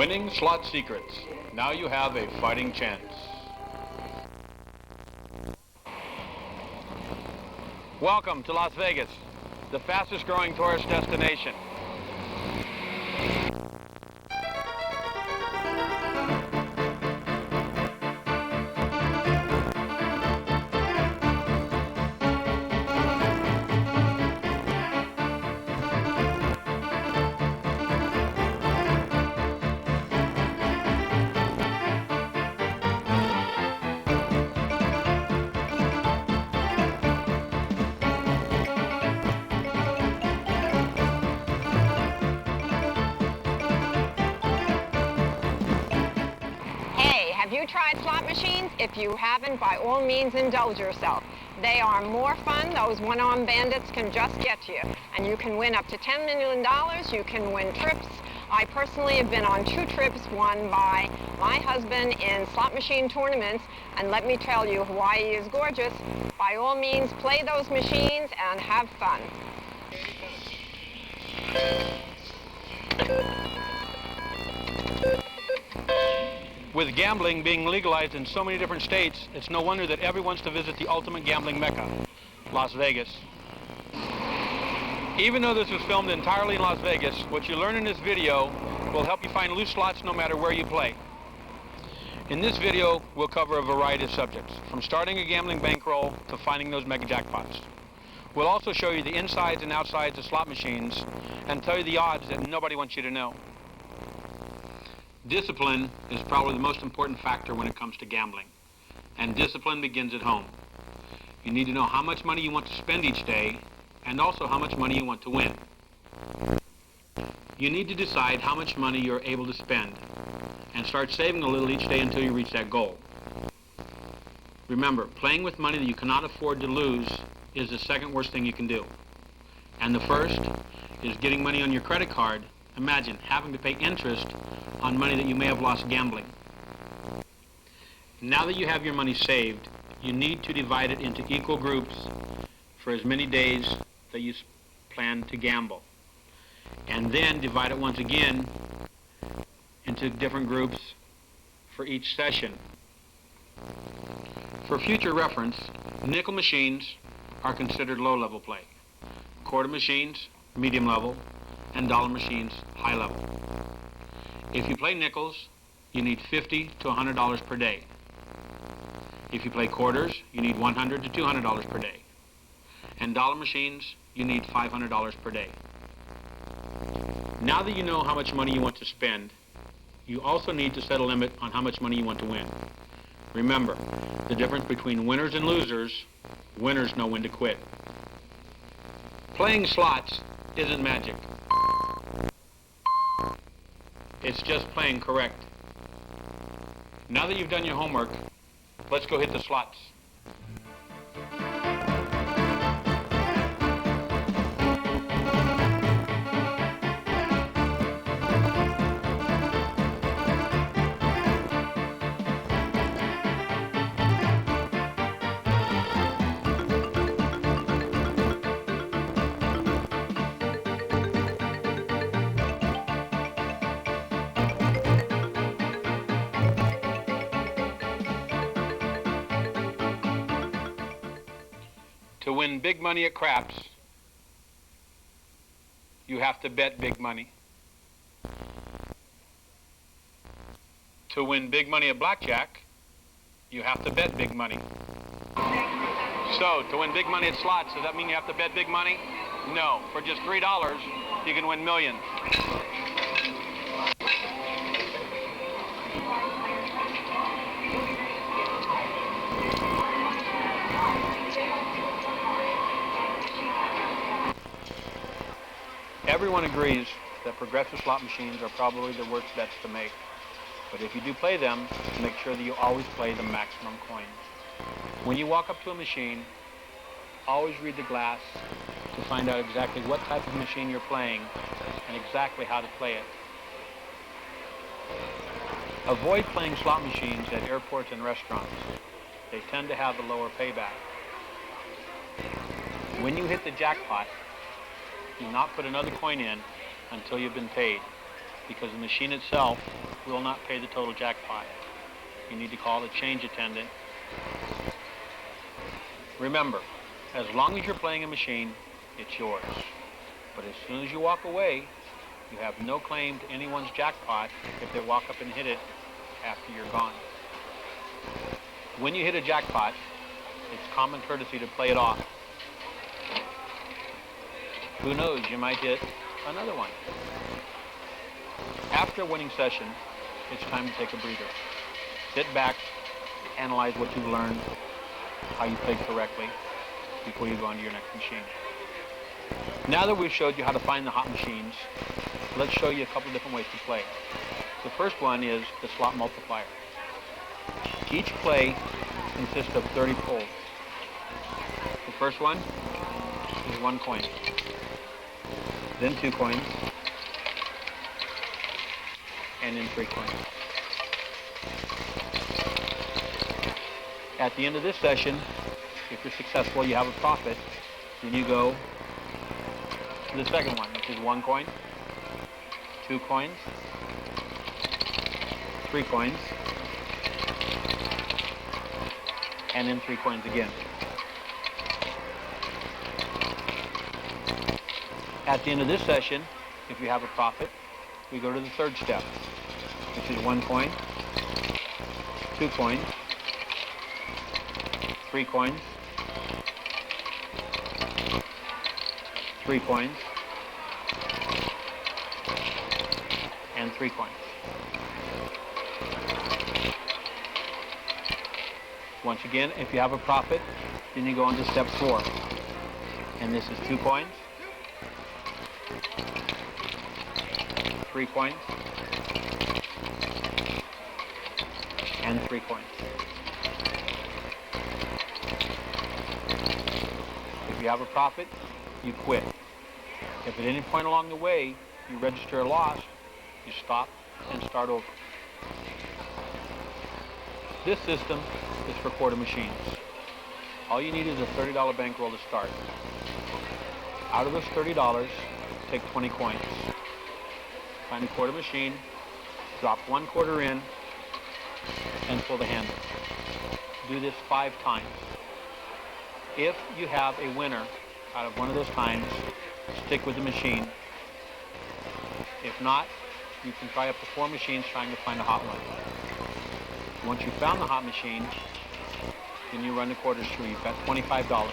Winning Slot Secrets. Now you have a fighting chance. Welcome to Las Vegas, the fastest growing tourist destination. Have you tried slot machines? If you haven't, by all means, indulge yourself. They are more fun. Those one-armed bandits can just get you. And you can win up to $10 million. You can win trips. I personally have been on 2 trips won by my husband in slot machine tournaments. And let me tell you, Hawaii is gorgeous. By all means, play those machines and have fun. With gambling being legalized in so many different states, it's no wonder that everyone wants to visit the ultimate gambling mecca, Las Vegas. Even though this was filmed entirely in Las Vegas, what you learn in this video will help you find loose slots no matter where you play. In this video, we'll cover a variety of subjects, from starting a gambling bankroll to finding those mega jackpots. We'll also show you the insides and outsides of slot machines and tell you the odds that nobody wants you to know. Discipline is probably the most important factor when it comes to gambling, and discipline begins at home. You need to know how much money you want to spend each day, and also how much money you want to win. You need to decide how much money you're able to spend, and start saving a little each day until you reach that goal. Remember, playing with money that you cannot afford to lose is the second worst thing you can do. And the first is getting money on your credit card. Imagine having to pay interest on money that you may have lost gambling. Now that you have your money saved, you need to divide it into equal groups for as many days that you plan to gamble. And then divide it once again into different groups for each session. For future reference, nickel machines are considered low-level play. Quarter machines, medium level, and dollar machines, high level. If you play nickels, you need $50 to $100 per day. If you play quarters, you need $100 to $200 per day. And dollar machines, you need $500 per day. Now that you know how much money you want to spend, you also need to set a limit on how much money you want to win. Remember, the difference between winners and losers, winners know when to quit. Playing slots isn't magic. It's just playing correct. Now that you've done your homework, let's go hit the slots. To win big money at craps, you have to bet big money. To win big money at blackjack, you have to bet big money. So, to win big money at slots, does that mean you have to bet big money? No. For just $3, you can win millions. Everyone agrees that progressive slot machines are probably the worst bets to make. But if you do play them, make sure that you always play the maximum coins. When you walk up to a machine, always read the glass to find out exactly what type of machine you're playing and exactly how to play it. Avoid playing slot machines at airports and restaurants. They tend to have a lower payback. When you hit the jackpot, do not put another coin in until you've been paid. because the machine itself will not pay the total jackpot. You need to call the change attendant. Remember, as long as you're playing a machine, it's yours. But as soon as you walk away, you have no claim to anyone's jackpot if they walk up and hit it after you're gone. When you hit a jackpot, it's common courtesy to play it off. Who knows, you might hit another one. After a winning session, it's time to take a breather. Sit back, analyze what you've learned, how you played correctly, before you go on to your next machine. Now that we've showed you how to find the hot machines, let's show you a couple of different ways to play. The first one is the slot multiplier. Each play consists of 30 pulls. The first one is 1 coin, then 2 coins, and then 3 coins. At the end of this session, if you're successful, you have a profit, then you go to the second one, which is 1 coin, 2 coins, 3 coins, and then 3 coins again. At the end of this session, if you have a profit, we go to the third step, which is 1 coin, 2 coins, 3 coins, 3 coins, and 3 coins. Once again, if you have a profit, then you go on to step 4. And this is 2 coins, 3 coins, and 3 coins. If you have a profit, you quit. If at any point along the way you register a loss, you stop and start over. This system is for quarter machines. All you need is a $30 bankroll to start. Out of those $30, take 20 coins. Find a quarter machine, drop 1 quarter in, and pull the handle. Do this 5 times. If you have a winner out of one of those times, stick with the machine. If not, you can try up to 4 machines trying to find a hot one. Once you've found the hot machine, then you run the quarters through. You've got $25.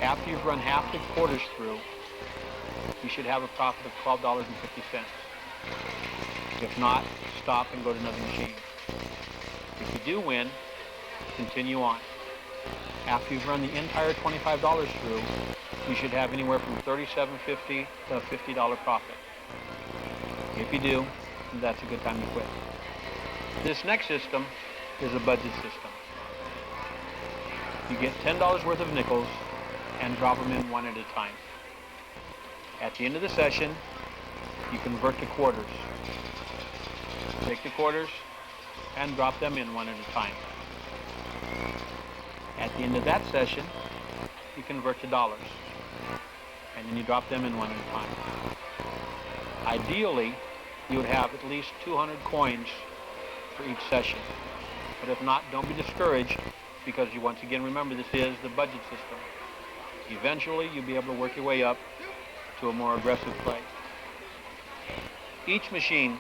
After you've run half the quarters through, you should have a profit of $12.50. If not, stop and go to another machine. If you do win, continue on. After you've run the entire $25 through, you should have anywhere from $37.50 to a $50 profit. If you do, that's a good time to quit. This next system is a budget system. You get $10 worth of nickels and drop them in one at a time. At the end of the session, you convert to quarters. Take the quarters and drop them in one at a time. At the end of that session, you convert to dollars, and then you drop them in one at a time. Ideally, you would have at least 200 coins for each session. But if not, don't be discouraged, because you once again remember this is the budget system. Eventually, you'll be able to work your way up to a more aggressive play. Each machine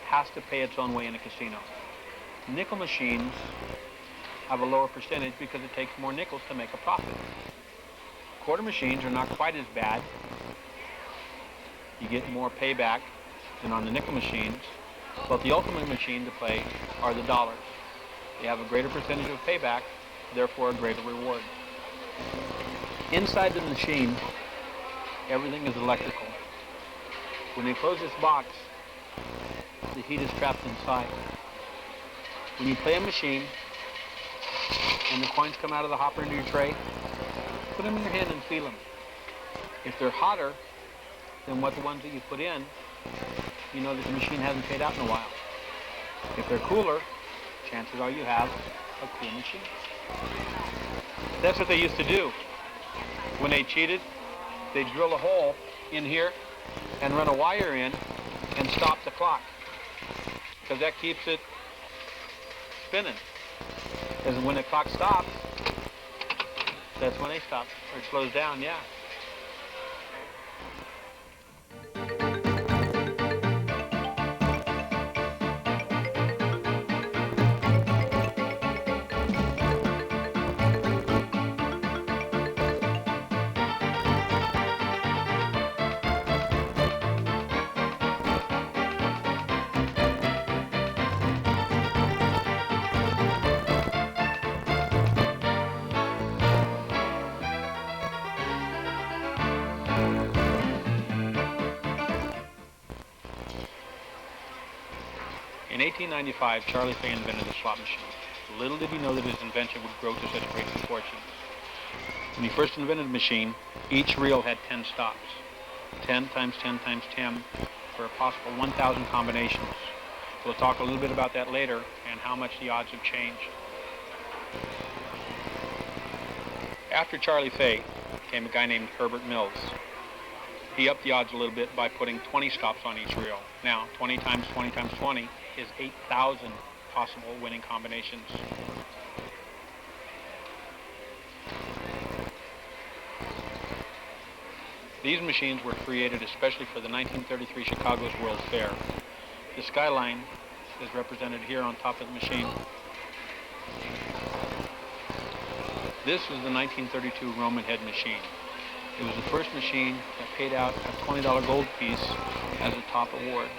has to pay its own way in a casino. Nickel machines have a lower percentage because it takes more nickels to make a profit. Quarter machines are not quite as bad. You get more payback than on the nickel machines, but the ultimate machine to play are the dollars. They have a greater percentage of payback, therefore a greater reward. Inside the machine, everything is electrical. When you close this box, the heat is trapped inside. When you play a machine and the coins come out of the hopper into your tray, put them in your hand and feel them. If they're hotter than what the ones that you put in, you know that the machine hasn't paid out in a while. If they're cooler, chances are you have a cool machine. That's what they used to do. When they cheated, they'd drill a hole in here and run a wire in and stop the clock, because that keeps it spinning. Because when the clock stops, that's when they stop, or it slows down, yeah. In 1895, Charlie Fay invented the slot machine. Little did he know that his invention would grow to such great fortunes. When he first invented the machine, each reel had 10 stops. 10 times 10 times 10 for a possible 1,000 combinations. We'll talk a little bit about that later and how much the odds have changed. After Charlie Fay came a guy named Herbert Mills. He upped the odds a little bit by putting 20 stops on each reel. Now, 20 times 20 times 20 is 8,000 possible winning combinations. These machines were created especially for the 1933 Chicago's World's Fair. The skyline is represented here on top of the machine. This is the 1932 Roman head machine. It was the first machine that paid out a $20 gold piece as a top award.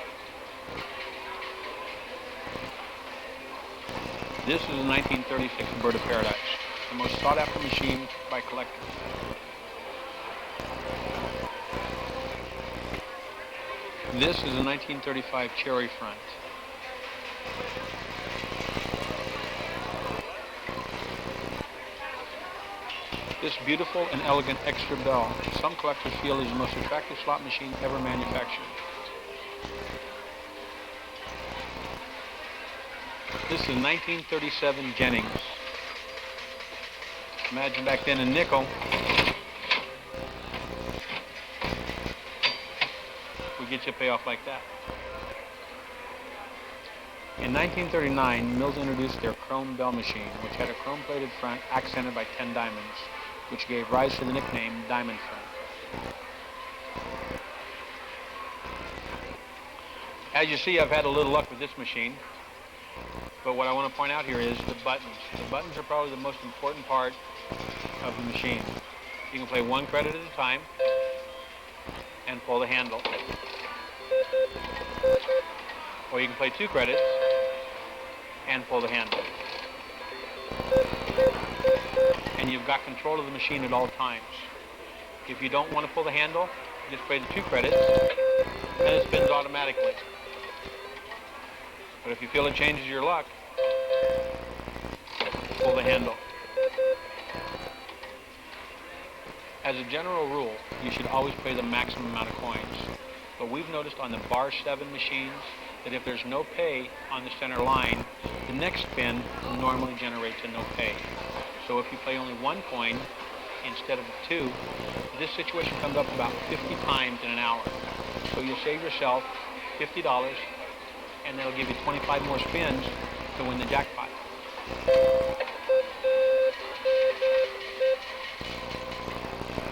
This is the 1936 Bird of Paradise, the most sought-after machine by collectors. This is a 1935 Cherry Front. This beautiful and elegant extra bell, some collectors feel is the most attractive slot machine ever manufactured. This is a 1937 Jennings. Imagine back then a nickel would get you a payoff like that. In 1939, Mills introduced their chrome bell machine, which had a chrome-plated front accented by 10 diamonds, which gave rise to the nickname Diamond Front. As you see, I've had a little luck with this machine, but what I want to point out here is the buttons. The buttons are probably the most important part of the machine. You can play one credit at a time and pull the handle. Or you can play two credits and pull the handle. And you've got control of the machine at all times. If you don't want to pull the handle, just play the two credits and it spins automatically. But if you feel it changes your luck, pull the handle. As a general rule, you should always play the maximum amount of coins. But we've noticed on the bar 7 machines that if there's no pay on the center line, the next spin normally generates a no pay. So if you play only one coin instead of two, this situation comes up about 50 times in an hour. So you'll save yourself $50 and that'll give you 25 more spins to win the jackpot.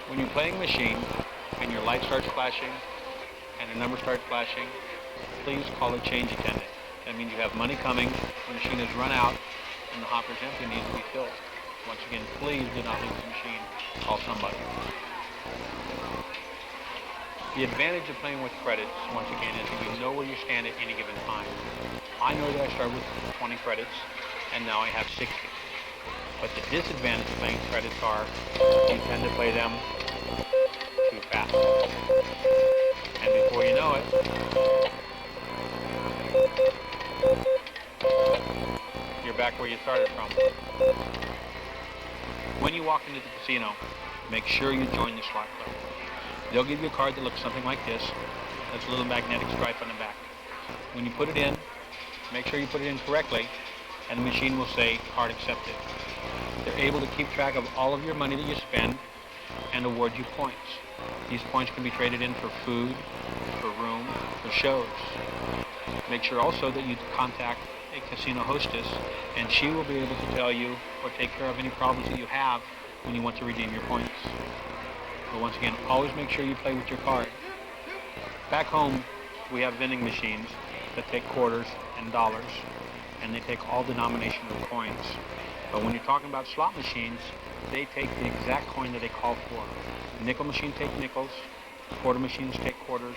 When you're playing a machine and your light starts flashing and the number starts flashing, please call a change attendant. That means you have money coming, the machine has run out, and the hopper's empty and needs to be filled. Once again, please do not leave the machine. Call somebody. The advantage of playing with credits, once again, is that you know where you stand at any given time. I know that I started with 20 credits, and now I have 60. But the disadvantage of playing credits are you tend to play them too fast. And before you know it, you're back where you started from. When you walk into the casino, make sure you join the slot club. They'll give you a card that looks something like this. That's a little magnetic stripe on the back. When you put it in, make sure you put it in correctly, and the machine will say, card accepted. They're able to keep track of all of your money that you spend and award you points. These points can be traded in for food, for room, for shows. Make sure also that you contact a casino hostess, and she will be able to tell you or take care of any problems that you have when you want to redeem your points. But once again, always make sure you play with your card. Back home, we have vending machines that take quarters and dollars, and they take all denominations of coins. But when you're talking about slot machines, they take the exact coin that they call for. Nickel machines take nickels, quarter machines take quarters,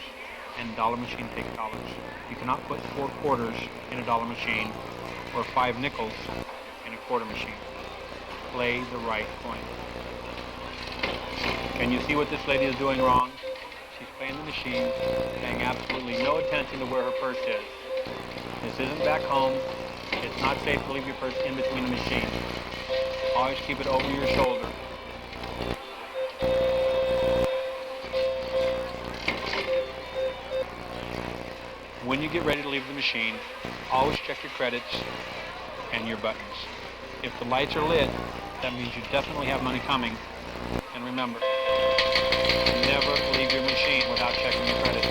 and dollar machine take dollars. You cannot put 4 quarters in a dollar machine or 5 nickels in a quarter machine. Play the right coin. Can you see what this lady is doing wrong? She's playing the machine, paying absolutely no attention to where her purse is. This isn't back home. It's not safe to leave your purse in between the machines. Always keep it over your shoulder. When you get ready to leave the machine, always check your credits and your buttons. If the lights are lit, that means you definitely have money coming. And remember, never leave your machine without checking your credits.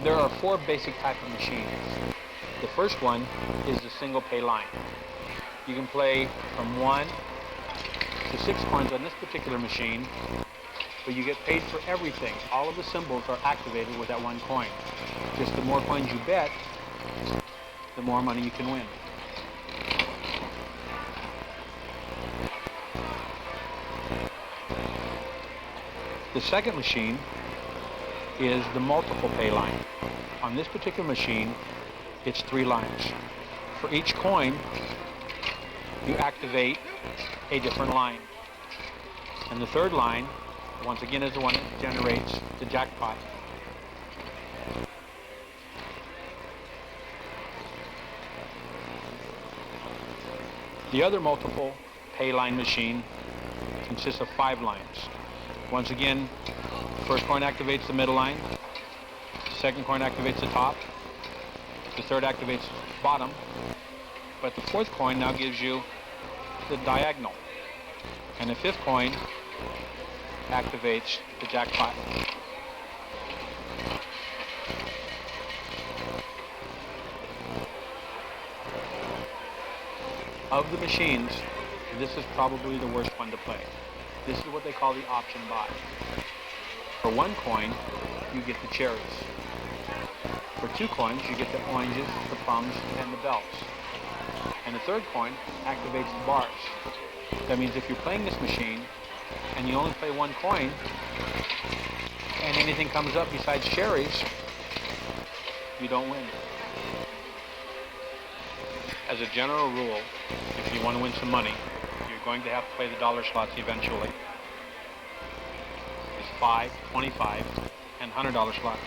There are 4 basic types of machines. The first one is the single pay line. You can play from 1 to 6 coins on this particular machine, but you get paid for everything. All of the symbols are activated with that 1 coin. Just the more coins you bet, the more money you can win. The second machine is the multiple pay line. On this particular machine, it's 3 lines. For each coin, you activate a different line. And the third line, once again, is the one that generates the jackpot. The other multiple pay line machine consists of 5 lines. Once again, the first coin activates the middle line, the second coin activates the top, the third activates the bottom, but the fourth coin now gives you the diagonal, and the fifth coin activates the jackpot. Of the machines, this is probably the worst one to play. This is what they call the option buy. For 1 coin, you get the cherries. For 2 coins, you get the oranges, the plums, and the bells. And the third coin activates the bars. That means if you're playing this machine and you only play 1 coin and anything comes up besides cherries, you don't win. As a general rule, if you want to win some money, you're going to have to play the dollar slots eventually. It's $5, $25, and $100 slots.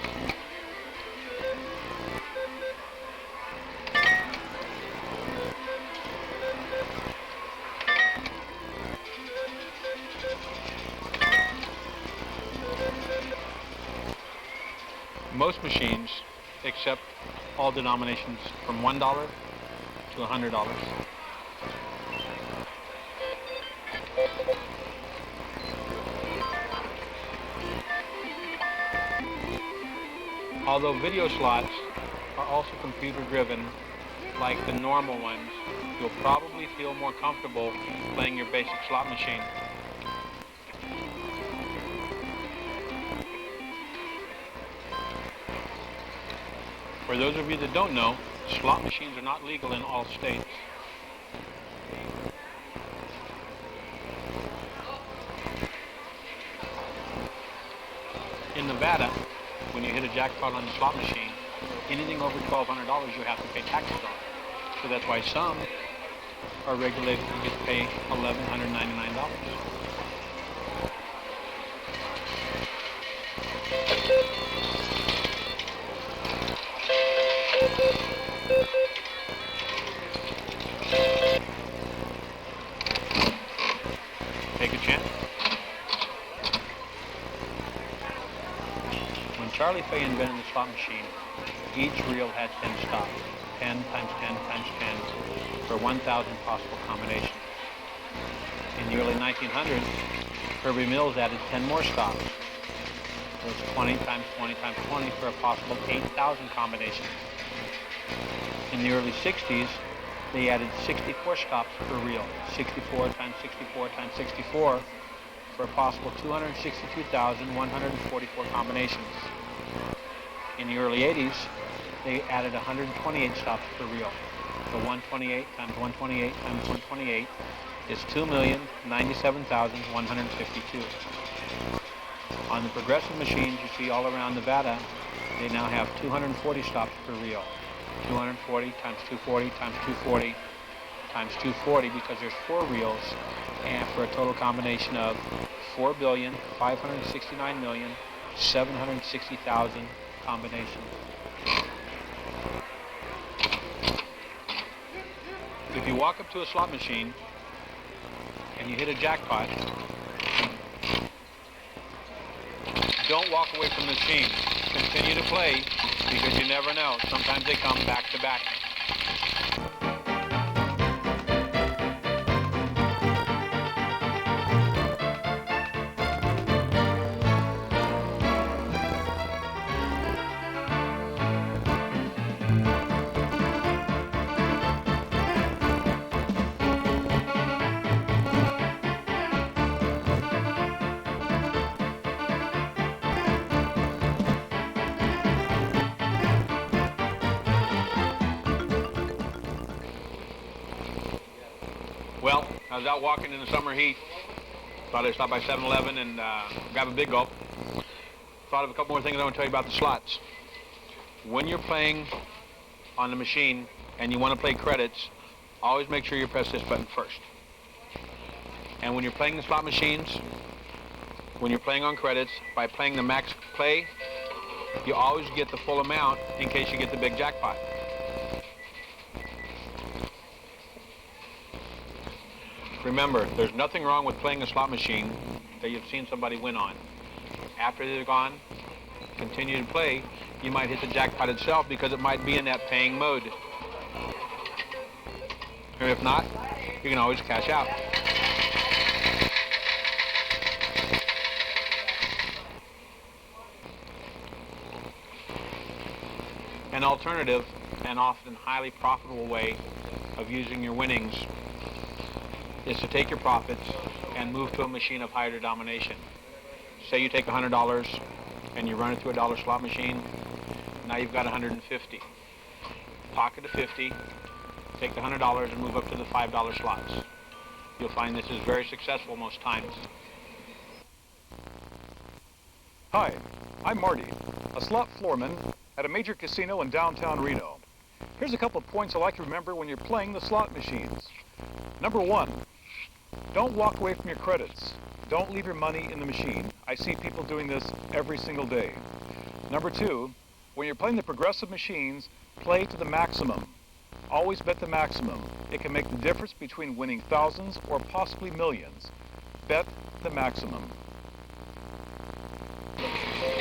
Most machines accept all denominations from $1 to $100. Although video slots are also computer driven like the normal ones, you'll probably feel more comfortable playing your basic slot machine. For those of you that don't know, slot machines are not legal in all states. In Nevada, when you hit a jackpot on the slot machine, anything over $1,200 you have to pay taxes on. So that's why some are regulated to get paid $1,199. Take a chance. Charlie Fay invented the slot machine, each reel had 10 stops. 10 times 10 times 10 for 1,000 possible combinations. In the early 1900s, Herbie Mills added 10 more stops. It was 20 times 20 times 20 for a possible 8,000 combinations. In the early 60s, they added 64 stops per reel, 64 times 64 times 64 for a possible 262,144 combinations. In the early 80s, they added 128 stops per reel. So 128 times 128 times 128 is 2,097,152. On the progressive machines you see all around Nevada, they now have 240 stops per reel. 240 times 240 times 240 times 240 because there's 4 reels, and for a total combination of 4,569,760,000 combinations. If you walk up to a slot machine and you hit a jackpot, don't walk away from the machine. Continue to play because you never know. Sometimes they come back to back. Well, I was out walking in the summer heat. Thought I'd stop by 7-Eleven and grab a big gulp. Thought of a couple more things I want to tell you about the slots. When you're playing on the machine and you want to play credits, always make sure you press this button first. And when you're playing the slot machines, when you're playing on credits, by playing the max play, you always get the full amount in case you get the big jackpot. Remember, there's nothing wrong with playing a slot machine that you've seen somebody win on. After they're gone, continue to play. You might hit the jackpot itself because it might be in that paying mode. And if not, you can always cash out. An alternative and often highly profitable way of using your winnings is to take your profits and move to a machine of higher denomination. Say you take $100 and you run it through a dollar slot machine. Now you've got 150. Pocket a 50, take the $100 and move up to the $5 slots. You'll find this is very successful most times. Hi, I'm Marty, a slot floorman at a major casino in downtown Reno. Here's a couple of points I like to remember when you're playing the slot machines. Number 1, don't walk away from your credits. Don't leave your money in the machine. I see people doing this every single day. Number 2, when you're playing the progressive machines, play to the maximum. Always bet the maximum. It can make the difference between winning thousands or possibly millions. Bet the maximum.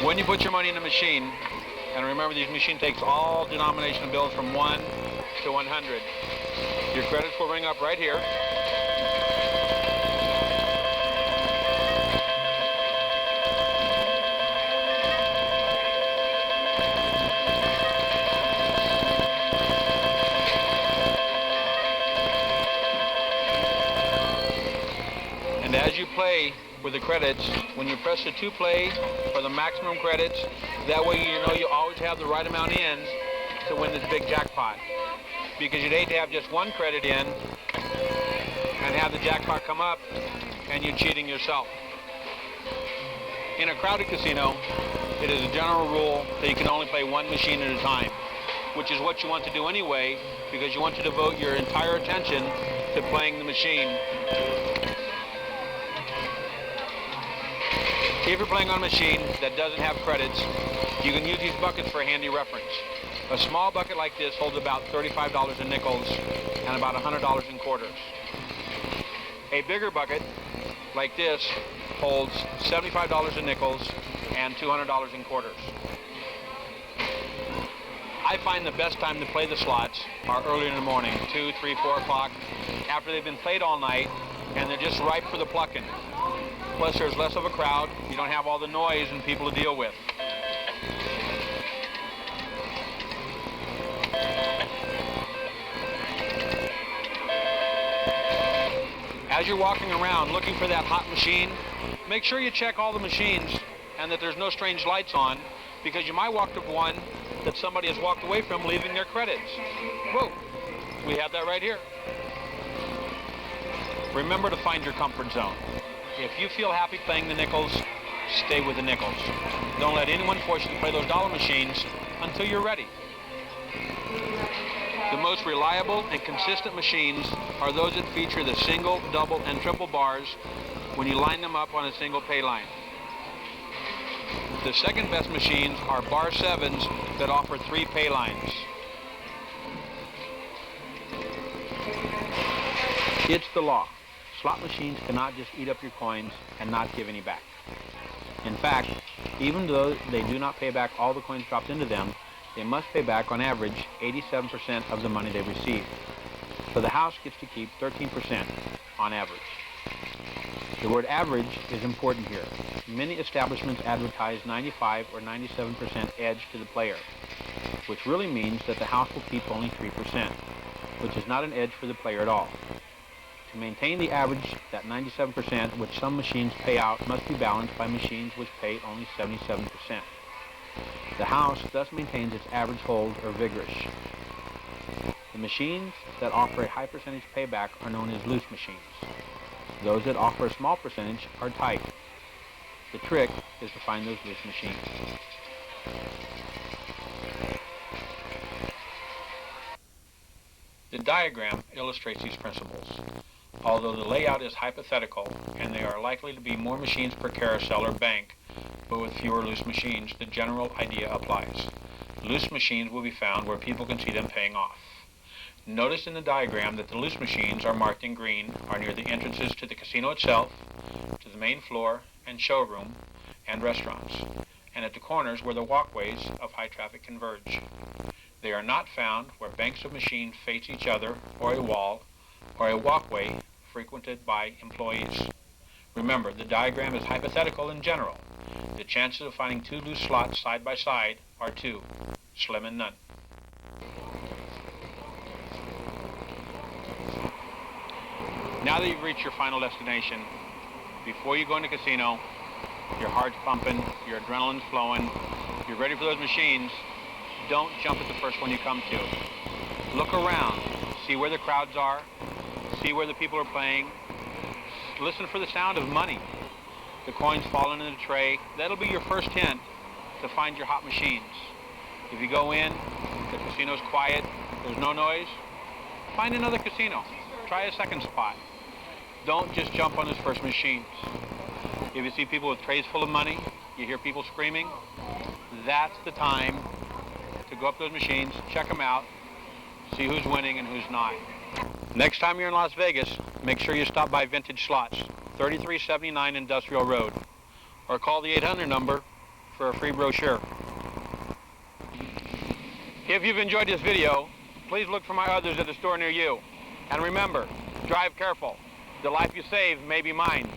When you put your money in the machine, and remember these machine takes all denomination of bills from 1 to 100. Your credits will ring up right here. And as you play with the credits, when you press the 2 play for the maximum credits, that way you know you always have the right amount in to win this big jackpot. Because you'd hate to have just 1 credit in and have the jackpot come up and you're cheating yourself. In a crowded casino, it is a general rule that you can only play 1 machine at a time, which is what you want to do anyway, because you want to devote your entire attention to playing the machine. If you're playing on a machine that doesn't have credits, you can use these buckets for a handy reference. A small bucket like this holds about $35 in nickels and about $100 in quarters. A bigger bucket like this holds $75 in nickels and $200 in quarters. I find the best time to play the slots are early in the morning, 2, 3, 4 o'clock, after they've been played all night, and they're just ripe for the plucking. Plus, there's less of a crowd. You don't have all the noise and people to deal with. As you're walking around looking for that hot machine, make sure you check all the machines and that there's no strange lights on, because you might walk to one that somebody has walked away from, leaving their credits. Whoa, we have that right here. Remember to find your comfort zone. If you feel happy playing the nickels, stay with the nickels. Don't let anyone force you to play those dollar machines until you're ready. The most reliable and consistent machines are those that feature the single, double, and triple bars when you line them up on a single pay line. The second best machines are bar 7s that offer 3 pay lines. It's the law. Slot machines cannot just eat up your coins and not give any back. In fact, even though they do not pay back all the coins dropped into them, they must pay back on average 87% of the money they receive. So the house gets to keep 13% on average. The word average is important here. Many establishments advertise 95 or 97% edge to the player, which really means that the house will keep only 3%, which is not an edge for the player at all. To maintain the average, that 97% which some machines pay out must be balanced by machines which pay only 77%. The house thus maintains its average hold or vigorish. The machines that offer a high percentage payback are known as loose machines. Those that offer a small percentage are tight. The trick is to find those loose machines. The diagram illustrates these principles. Although the layout is hypothetical and there are likely to be more machines per carousel or bank, but with fewer loose machines, the general idea applies. Loose machines will be found where people can see them paying off. Notice in the diagram that the loose machines are marked in green are near the entrances to the casino itself, to the main floor and showroom and restaurants, and at the corners where the walkways of high traffic converge. They are not found where banks of machines face each other, or a wall, or a walkway frequented by employees. Remember, the diagram is hypothetical in general. The chances of finding 2 loose slots side by side are 2, slim and none. Now that you've reached your final destination, before you go into the casino, your heart's pumping, your adrenaline's flowing, you're ready for those machines, don't jump at the first one you come to. Look around, see where the crowds are, see where the people are playing, listen for the sound of money. The coins falling in the tray, that'll be your first hint to find your hot machines. If you go in, the casino's quiet, there's no noise, find another casino. Try a second spot. Don't just jump on those first machines. If you see people with trays full of money, you hear people screaming, that's the time to go up those machines, check them out, see who's winning and who's not. Next time you're in Las Vegas, make sure you stop by Vintage Slots, 3379 Industrial Road, or call the 800 number for a free brochure. If you've enjoyed this video, please look for my others at the store near you. And remember, drive careful. The life you save may be mine.